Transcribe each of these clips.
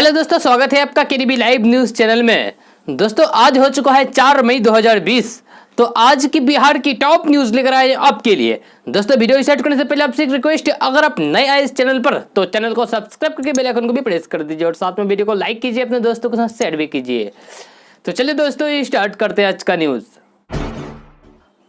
Hello दोस्तों, स्वागत है आपका केडीबी लाइव न्यूज चैनल में। दोस्तों आज हो चुका है 4 मई 2020। तो आज की बिहार की टॉप न्यूज लेकर आए आपके लिए। दोस्तों वीडियो स्टार्ट करने से पहले आपसे एक रिक्वेस्ट है, अगर आप नए आए इस चैनल पर तो चैनल को सब्सक्राइब करके बेल आइकन को भी प्रेस कर दीजिए और साथ में वीडियो को लाइक कीजिए, अपने दोस्तों के साथ शेयर भी कीजिए। तो चलिए दोस्तों स्टार्ट करते हैं आज का न्यूज।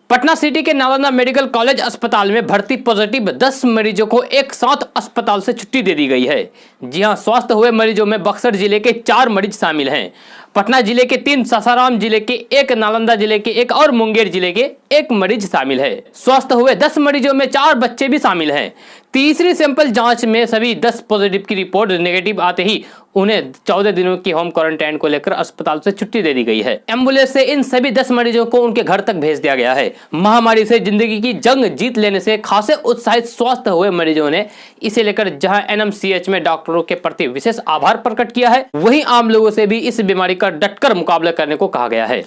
पटना सिटी के नालंदा मेडिकल कॉलेज अस्पताल में भर्ती पॉजिटिव 10 मरीजों को एक साथ अस्पताल से छुट्टी दे दी गई है। जी हां, स्वस्थ हुए मरीजों में बक्सर जिले के 4 मरीज शामिल हैं। पटना जिले के 3, सासाराम जिले के 1, नालंदा जिले के 1 और मुंगेर जिले के 1 मरीज शामिल है। स्वस्थ हुए 10 मरीजों में 4 बच्चे भी शामिल हैं। तीसरी सैंपल जांच में सभी 10 पॉजिटिव की रिपोर्ट नेगेटिव आते ही उन्हें 14 दिनों की होम क्वारंटाइन को लेकर अस्पताल से छुट्टी दे दी गई है। एम्बुलेंस से इन सभी 10 मरीजों को उनके घर तक भेज दिया गया है। महामारी से जिंदगी की जंग जीत लेने से खासे उत्साहित स्वस्थ हुए मरीजों ने इसे लेकर जहां एनएमसीएच में डॉक्टरों के प्रति विशेष आभार प्रकट किया है, वहीं आम लोगों से भी इस बीमारी का डटकर मुकाबला करने को कहा गया है।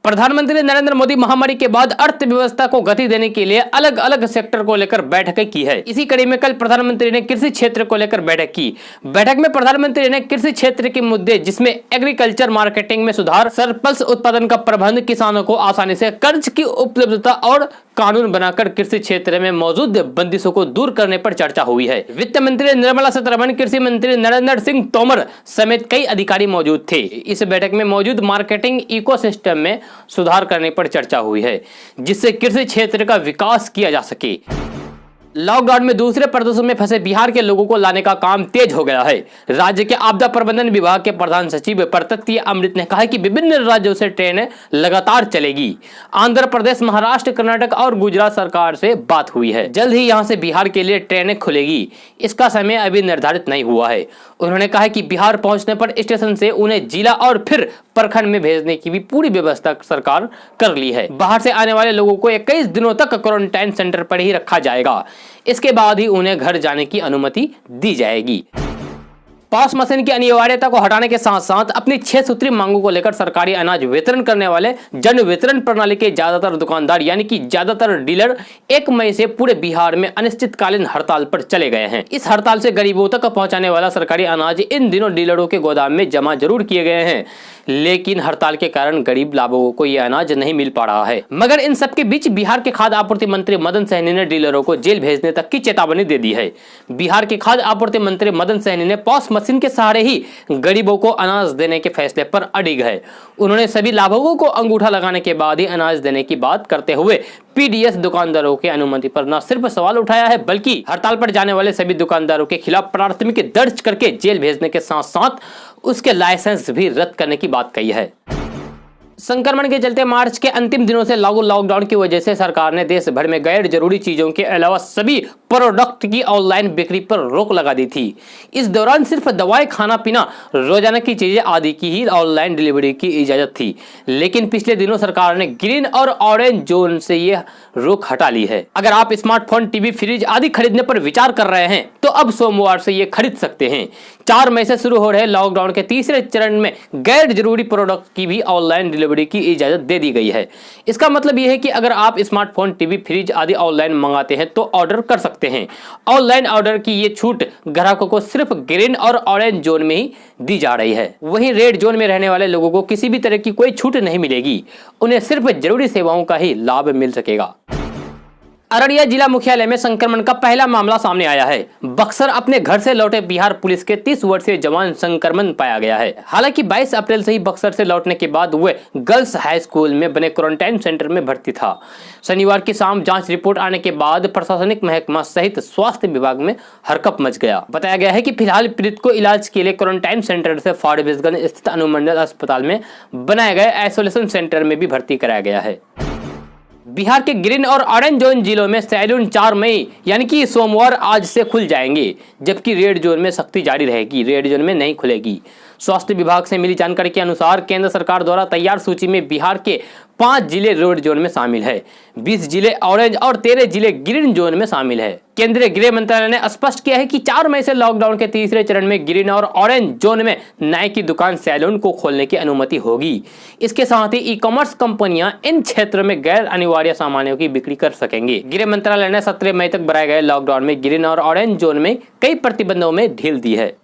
प्रधानमंत्री नरेंद्र मोदी महामारी के बाद अर्थव्यवस्था को गति देने के लिए अलग अलग सेक्टर को लेकर बैठकें की है। इसी कड़ी में कल प्रधानमंत्री ने कृषि क्षेत्र को लेकर बैठक की। बैठक में प्रधानमंत्री ने कृषि क्षेत्र के मुद्दे जिसमें एग्रीकल्चर मार्केटिंग में सुधार, सरप्लस उत्पादन का प्रबंध, किसानों को आसानी से कर्ज की उपलब्धता और कानून बनाकर कृषि क्षेत्र में मौजूद बंदिशों को दूर करने पर चर्चा हुई है। वित्त मंत्री निर्मला सीतारमण, कृषि मंत्री नरेंद्र सिंह तोमर समेत कई अधिकारी मौजूद थे। इस बैठक में मौजूद मार्केटिंग इकोसिस्टम में सुधार करने पर चर्चा हुई है, जिससे कृषि क्षेत्र का विकास किया जा सके। लॉकडाउन में दूसरे प्रदेशों में फंसे बिहार के लोगों को लाने का काम तेज हो गया है। राज्य के आपदा प्रबंधन विभाग के प्रधान सचिव प्रत्यय अमृत ने कहा कि विभिन्न राज्यों से ट्रेनें लगातार चलेगी। आंध्र प्रदेश, महाराष्ट्र, कर्नाटक और गुजरात सरकार से बात हुई है। जल्द ही यहां से बिहार के लिए ट्रेनें खुलेगी। इसका समय अभी निर्धारित नहीं हुआ है। उन्होंने कहा कि बिहार पहुंचने पर स्टेशन से उन्हें जिला और फिर प्रखंड में भेजने की भी पूरी व्यवस्था सरकार कर ली है। बाहर से आने वाले लोगों को 21 दिनों तक क्वारंटाइन सेंटर पर ही रखा जाएगा। इसके बाद ही उन्हें घर जाने की अनुमति दी जाएगी। पॉस मशीन की अनिवार्यता को हटाने के साथ साथ अपनी 6 सूत्री मांगों को लेकर सरकारी अनाज वितरण करने वाले जन वितरण प्रणाली के ज्यादातर दुकानदार यानी कि ज्यादातर डीलर 1 मई से पूरे बिहार में अनिश्चितकालीन हड़ताल पर चले गए हैं। इस हड़ताल से गरीबों तक पहुंचाने वाला सरकारी अनाज इन दिनों डीलरों के गोदाम में जमा जरूर किए गए हैं, लेकिन हड़ताल के कारण गरीब लाभुकों को यह अनाज नहीं मिल पा रहा है। मगर इन सबके बीच बिहार के खाद्य आपूर्ति मंत्री मदन सहनी ने डीलरों को जेल भेजने तक की चेतावनी दे दी है। बिहार के खाद्य आपूर्ति मंत्री मदन सहनी ने पॉस मशीन के सहारे ही गरीबों को अनाज देने के फैसले पर अडिग है। उन्होंने सभी लाभुकों को अंगूठा लगाने के बाद ही अनाज देने की बात करते हुए पीडीएस दुकानदारों की अनुमति पर न सिर्फ सवाल उठाया है, बल्कि हड़ताल पर जाने वाले सभी दुकानदारों के खिलाफ प्राथमिकी दर्ज करके जेल भेजने के साथ साथ उसके लाइसेंस भी रद्द करने की बात कही है। संक्रमण के चलते मार्च के अंतिम दिनों से लागू लॉकडाउन की वजह से सरकार ने देश भर में गैर जरूरी चीजों के अलावा सभी प्रोडक्ट की ऑनलाइन बिक्री पर रोक लगा दी थी। इस दौरान सिर्फ दवाई, खाना पीना, रोजाना की चीजें आदि की ही ऑनलाइन डिलीवरी की इजाजत थी, लेकिन पिछले दिनों सरकार ने ग्रीन और ऑरेंज जोन से यह रोक हटा ली है। अगर आप स्मार्टफोन, टीवी, फ्रिज आदि खरीदने पर विचार कर रहे हैं तो अब सोमवार से ये खरीद सकते हैं। 4 मई से शुरू हो रहे लॉकडाउन के तीसरे चरण में गैर जरूरी प्रोडक्ट की भी ऑनलाइन डिलीवरी की इजाजत दे दी गई है। इसका मतलब यह है कि अगर आप स्मार्टफोन, टीवी, फ्रिज आदि ऑनलाइन मंगाते हैं तो ऑर्डर कर सकते हैं। ऑनलाइन ऑर्डर की ये छूट ग्राहकों को सिर्फ ग्रीन और ऑरेंज जोन में ही दी जा रही है। वहीं रेड जोन में रहने वाले लोगों को किसी भी तरह की कोई छूट नहीं मिलेगी। उन्हें सिर्फ जरूरी सेवाओं का ही लाभ मिल सकेगा। अररिया जिला मुख्यालय में संक्रमण का पहला मामला सामने आया है। बक्सर अपने घर से लौटे बिहार पुलिस के 30 वर्षीय जवान संक्रमण पाया गया है। हालांकि 22 अप्रैल से ही बक्सर से लौटने के बाद वे गर्ल्स हाई स्कूल में बने क्वारंटाइन सेंटर में भर्ती था। शनिवार की शाम जांच रिपोर्ट आने के बाद प्रशासनिक महकमा सहित स्वास्थ्य विभाग में हरकंप मच गया। बताया गया है कि फिलहाल पीड़ित को इलाज के लिए क्वारंटाइन सेंटर से फारबिसगंज स्थित अनुमंडल अस्पताल में बनाए गए आइसोलेशन सेंटर में भी भर्ती कराया गया है। बिहार के ग्रीन और ऑरेंज जोन जिलों में सैलून 4 मई यानी कि सोमवार आज से खुल जाएंगे, जबकि रेड जोन में सख्ती जारी रहेगी। रेड जोन में नहीं खुलेगी। स्वास्थ्य विभाग से मिली जानकारी के अनुसार केंद्र सरकार द्वारा तैयार सूची में बिहार के 5 जिले रेड जोन में शामिल है, 20 जिले ऑरेंज और 13 जिले ग्रीन जोन में शामिल है। केंद्रीय गृह मंत्रालय ने स्पष्ट किया है कि 4 मई से लॉकडाउन के तीसरे चरण में ग्रीन और ऑरेंज जोन में नाई की दुकान, सैलून को खोलने की अनुमति होगी। इसके साथ ही ई-कॉमर्स कंपनियां इन क्षेत्रों में गैर अनिवार्य सामानों की बिक्री कर सकेंगे। गृह मंत्रालय ने 17 मई तक बढ़ाए गए लॉकडाउन में ग्रीन और ऑरेंज जोन में कई प्रतिबंधों में ढील दी है।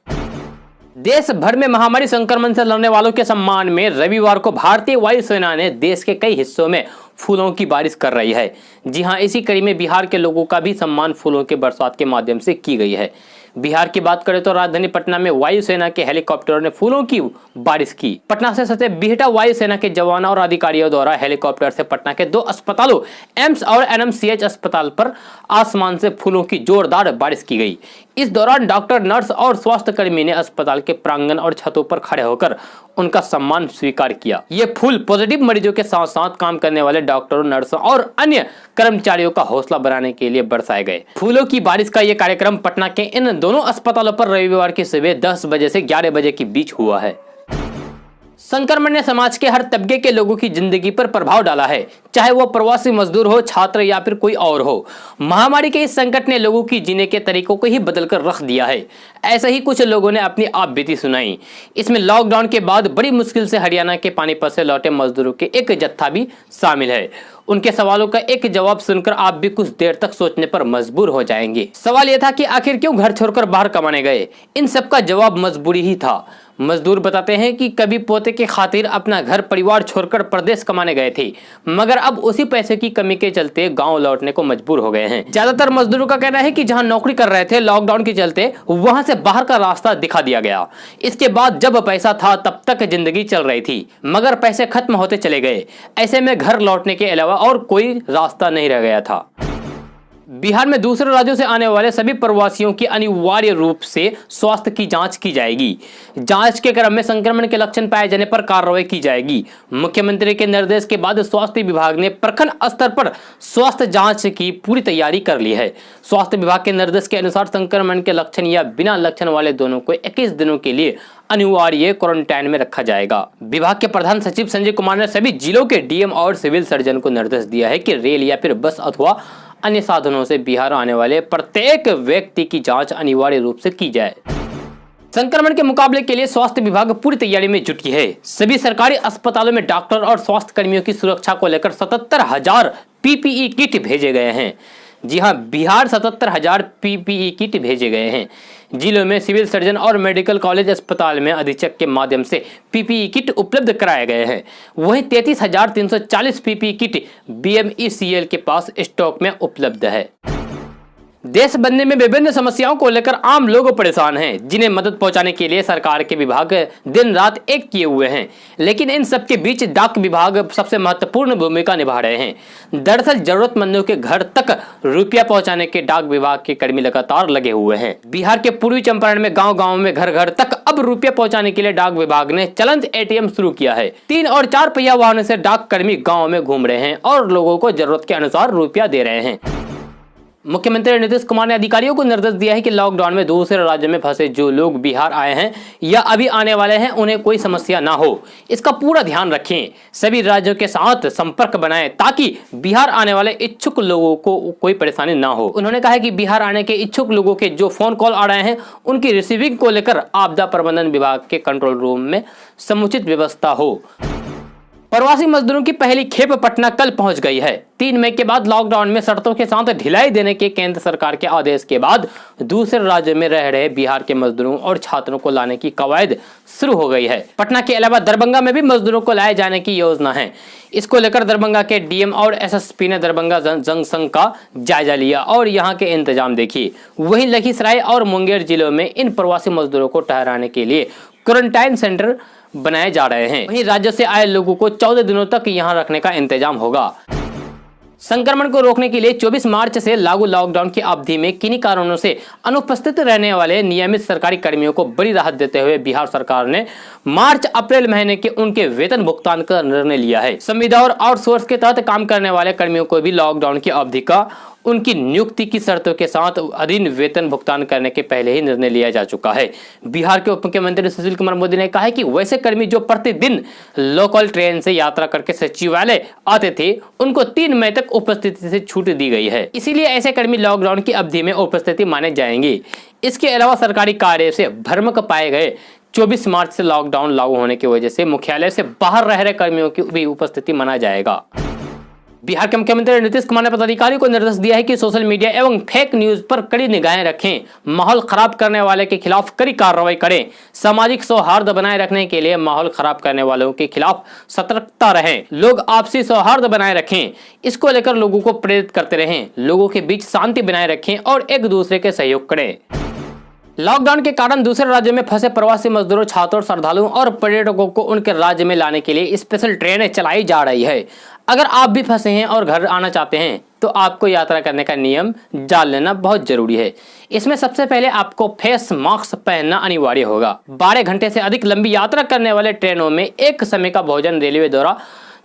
देश भर में महामारी संक्रमण से लड़ने वालों के सम्मान में रविवार को भारतीय वायुसेना ने देश के कई हिस्सों में फूलों की बारिश कर रही है। जी हां, इसी कड़ी में बिहार के लोगों का भी सम्मान फूलों के बरसात के माध्यम से की गई है। बिहार की बात करें तो राजधानी पटना में वायुसेना के हेलीकॉप्टरों ने फूलों की बारिश की। पटना से सटे बिहटा वायुसेना के जवानों और अधिकारियों द्वारा हेलीकॉप्टर से पटना के 2 अस्पतालों एम्स और एनएमसीएच अस्पताल पर आसमान से फूलों की जोरदार बारिश की गई। इस दौरान डॉक्टर, नर्स और स्वास्थ्य कर्मी ने अस्पताल के प्रांगण और छतों पर खड़े होकर उनका सम्मान स्वीकार किया। ये फूल पॉजिटिव मरीजों के साथ साथ काम करने वाले डॉक्टरों, नर्सों और अन्य कर्मचारियों का हौसला बढ़ाने के लिए बरसाए गए। फूलों की बारिश का यह कार्यक्रम पटना के इन दोनों अस्पतालों पर रविवार की सुबह 10 बजे से 11 बजे के बीच हुआ है। संक्रमण ने समाज के हर तबके के लोगों की जिंदगी पर प्रभाव डाला है, चाहे वो प्रवासी मजदूर हो, छात्र या फिर कोई और हो। महामारी के इस संकट ने लोगों की जीने के तरीकों को ही बदलकर रख दिया है। ऐसे ही कुछ लोगों ने अपनी आप बीती सुनाई। इसमें लॉकडाउन के बाद बड़ी मुश्किल से हरियाणा के पानीपत से लौटे मजदूरों के एक जत्था भी शामिल है। उनके सवालों का एक जवाब सुनकर आप भी कुछ देर तक सोचने पर मजबूर हो जाएंगे। सवाल यह था कि आखिर क्यों घर छोड़कर बाहर कमाने गए? इन सब का जवाब मजबूरी ही था। मजदूर बताते हैं कि कभी पोते के खातिर अपना घर परिवार छोड़कर प्रदेश कमाने गए थे, मगर अब उसी पैसे की कमी के चलते गांव लौटने को मजबूर हो गए हैं। ज्यादातर मजदूरों का कहना है कि जहां नौकरी कर रहे थे, लॉकडाउन के चलते वहां से बाहर का रास्ता दिखा दिया गया। इसके बाद जब पैसा था तब तक जिंदगी चल रही थी, मगर पैसे खत्म होते चले गए। ऐसे में घर लौटने के अलावा और कोई रास्ता नहीं रह गया था। बिहार में दूसरे राज्यों से आने वाले सभी प्रवासियों की अनिवार्य रूप से स्वास्थ्य की जांच की जाएगी। जांच के क्रम में संक्रमण के लक्षण पाए जाने पर कार्रवाई की जाएगी। मुख्यमंत्री के निर्देश के बाद स्वास्थ्य विभाग ने प्रखंड स्तर पर स्वास्थ्य जांच की पूरी तैयारी कर ली है। स्वास्थ्य विभाग के निर्देश के अनुसार संक्रमण के लक्षण या बिना लक्षण वाले दोनों को 21 दिनों के लिए अनिवार्य क्वारंटाइन में रखा जाएगा। विभाग के प्रधान सचिव संजय कुमार ने सभी जिलों के डीएम और सिविल सर्जन को निर्देश दिया है कि रेल या फिर बस अथवा अन्य साधनों से बिहार आने वाले प्रत्येक व्यक्ति की जांच अनिवार्य रूप से की जाए। संक्रमण के मुकाबले के लिए स्वास्थ्य विभाग पूरी तैयारी में जुटी है। सभी सरकारी अस्पतालों में डॉक्टर और स्वास्थ्य कर्मियों की सुरक्षा को लेकर 77,000 पीपीई किट भेजे गए हैं। जी हां, बिहार 77,000 पीपीई किट भेजे गए हैं। जिलों में सिविल सर्जन और मेडिकल कॉलेज अस्पताल में अधीक्षक के माध्यम से पीपीई किट उपलब्ध कराए गए हैं। वहीं 33,340 पीपीई किट बीएमईसीएल के पास स्टॉक में उपलब्ध है। देश बनने में विभिन्न समस्याओं को लेकर आम लोग परेशान हैं, जिन्हें मदद पहुंचाने के लिए सरकार के विभाग दिन रात एक किए हुए हैं। लेकिन इन सब के बीच डाक विभाग सबसे महत्वपूर्ण भूमिका निभा रहे हैं। दरअसल जरूरतमंदों के घर तक रुपया पहुंचाने के डाक विभाग के कर्मी लगातार लगे हुए हैं। बिहार के पूर्वी चंपारण में गाँव-गाँव में घर घर तक अब रुपया पहुँचाने के लिए डाक विभाग ने चलंत एटीएम शुरू किया है। 3 और 4 पहिया वाहनों से डाक कर्मी गाँव में घूम रहे हैं और लोगों को जरूरत के अनुसार रुपया दे रहे हैं। मुख्यमंत्री नीतीश कुमार ने अधिकारियों को निर्देश दिया है कि लॉकडाउन में दूसरे राज्यों में फंसे जो लोग बिहार आए हैं या अभी आने वाले हैं, उन्हें कोई समस्या ना हो, इसका पूरा ध्यान रखें। सभी राज्यों के साथ संपर्क बनाएं ताकि बिहार आने वाले इच्छुक लोगों को कोई परेशानी ना हो। उन्होंने कहा है कि बिहार आने के इच्छुक लोगों के जो फोन कॉल आ रहे हैं, उनकी रिसीविंग को लेकर आपदा प्रबंधन विभाग के कंट्रोल रूम में समुचित व्यवस्था हो। प्रवासी मजदूरों की पहली खेप पटना कल पहुंच गई है। 3 मई के बाद लॉकडाउन में शर्तों के साथ ढिलाई देने के केंद्र सरकार के आदेश के बाद दूसरे राज्यों में रह रहे बिहार के मजदूरों और छात्रों को लाने की कवायद शुरू हो गई है। पटना के अलावा दरभंगा में भी मजदूरों को लाए जाने की योजना है। इसको लेकर दरभंगा के डीएम और एसएसपी ने दरभंगा जनसंघ का जायजा लिया और यहाँ के इंतजाम देखिए। वहीं लखीसराय और मुंगेर जिलों में इन प्रवासी मजदूरों को ठहराने के लिए क्वारंटाइन सेंटर बनाए जा रहे हैं। वहीं राज्य से आए लोगों को 14 दिनों तक यहां रखने का इंतजाम होगा। संक्रमण को रोकने के लिए 24 मार्च से लागू लॉकडाउन की अवधि में किन्हीं कारणों से अनुपस्थित रहने वाले नियमित सरकारी कर्मियों को बड़ी राहत देते हुए बिहार सरकार ने मार्च अप्रैल महीने के उनके वेतन भुगतान का निर्णय लिया है। संविदा और आउटसोर्स के तहत काम करने वाले कर्मियों को भी लॉकडाउन की अवधि का उनकी नियुक्ति की शर्तों के साथ अधीन वेतन भुगतान करने के पहले ही निर्णय लिया जा चुका है। बिहार के उप मुख्यमंत्री सुशील कुमार मोदी ने कहा है कि वैसे कर्मी जो प्रतिदिन लोकल ट्रेन से यात्रा करके सचिवालय आते थे, उनको 3 मई तक उपस्थिति से छूट दी गई है। इसीलिए ऐसे कर्मी लॉकडाउन की अवधि में उपस्थिति माने जाएंगे। इसके अलावा सरकारी कार्य से भ्रमक पाए गए 24 मार्च से लॉकडाउन लागू होने की वजह से मुख्यालय से बाहर रह रहे कर्मियों की भी उपस्थिति माना जाएगा। बिहार के मुख्यमंत्री नीतीश कुमार ने पदाधिकारियों को निर्देश दिया है कि सोशल मीडिया एवं फेक न्यूज पर कड़ी निगाहें रखें, माहौल खराब करने वाले के खिलाफ कड़ी कार्रवाई करें, सामाजिक सौहार्द बनाए रखने के लिए माहौल खराब करने वालों के खिलाफ सतर्कता रहें, लोग आपसी सौहार्द बनाए रखें, इसको लेकर लोगों को प्रेरित करते रहें, लोगों के बीच शांति बनाए रखें और एक दूसरे के सहयोग करें। लॉकडाउन के कारण दूसरे राज्यों में फंसे प्रवासी मजदूरों, छात्रों, श्रद्धालुओं और पर्यटकों को उनके राज्य में लाने के लिए स्पेशल ट्रेनें चलाई जा रही है। अगर आप भी फंसे हैं और घर आना चाहते हैं तो आपको यात्रा करने का नियम जान लेना बहुत जरूरी है। इसमें सबसे पहले आपको फेस मास्क पहनना अनिवार्य होगा। 12 घंटे से अधिक लंबी यात्रा करने वाले ट्रेनों में एक समय का भोजन रेलवे द्वारा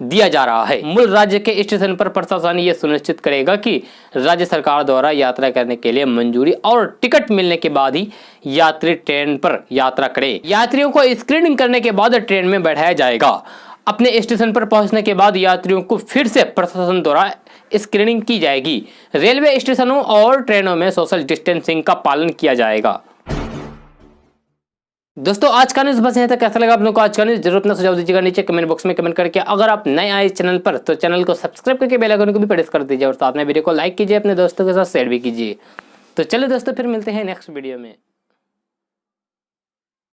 दिया जा रहा है। मूल राज्य के स्टेशन पर प्रशासन ये सुनिश्चित करेगा कि राज्य सरकार द्वारा यात्रा करने के लिए मंजूरी और टिकट मिलने के बाद ही यात्री ट्रेन पर यात्रा करें। यात्रियों को स्क्रीनिंग करने के बाद ट्रेन में बैठाया जाएगा। अपने स्टेशन पर पहुंचने के बाद यात्रियों को फिर से प्रशासन द्वारा स्क्रीनिंग की जाएगी। रेलवे स्टेशनों और ट्रेनों में सोशल डिस्टेंसिंग का पालन किया जाएगा। दोस्तों आज का न्यूज़ बस यहाँ तक। कैसा लगा आप लोगों को आज का न्यूज़, जरूर अपना सुझाव दीजिएगा नीचे कमेंट बॉक्स में कमेंट करके। अगर आप नए आए चैनल पर तो चैनल को सब्सक्राइब करके बेल आइकन को भी प्रेस कर दीजिए और साथ में वीडियो को लाइक कीजिए, अपने दोस्तों के साथ शेयर भी कीजिए। तो चलिए दोस्तों फिर मिलते हैं नेक्स्ट वीडियो में।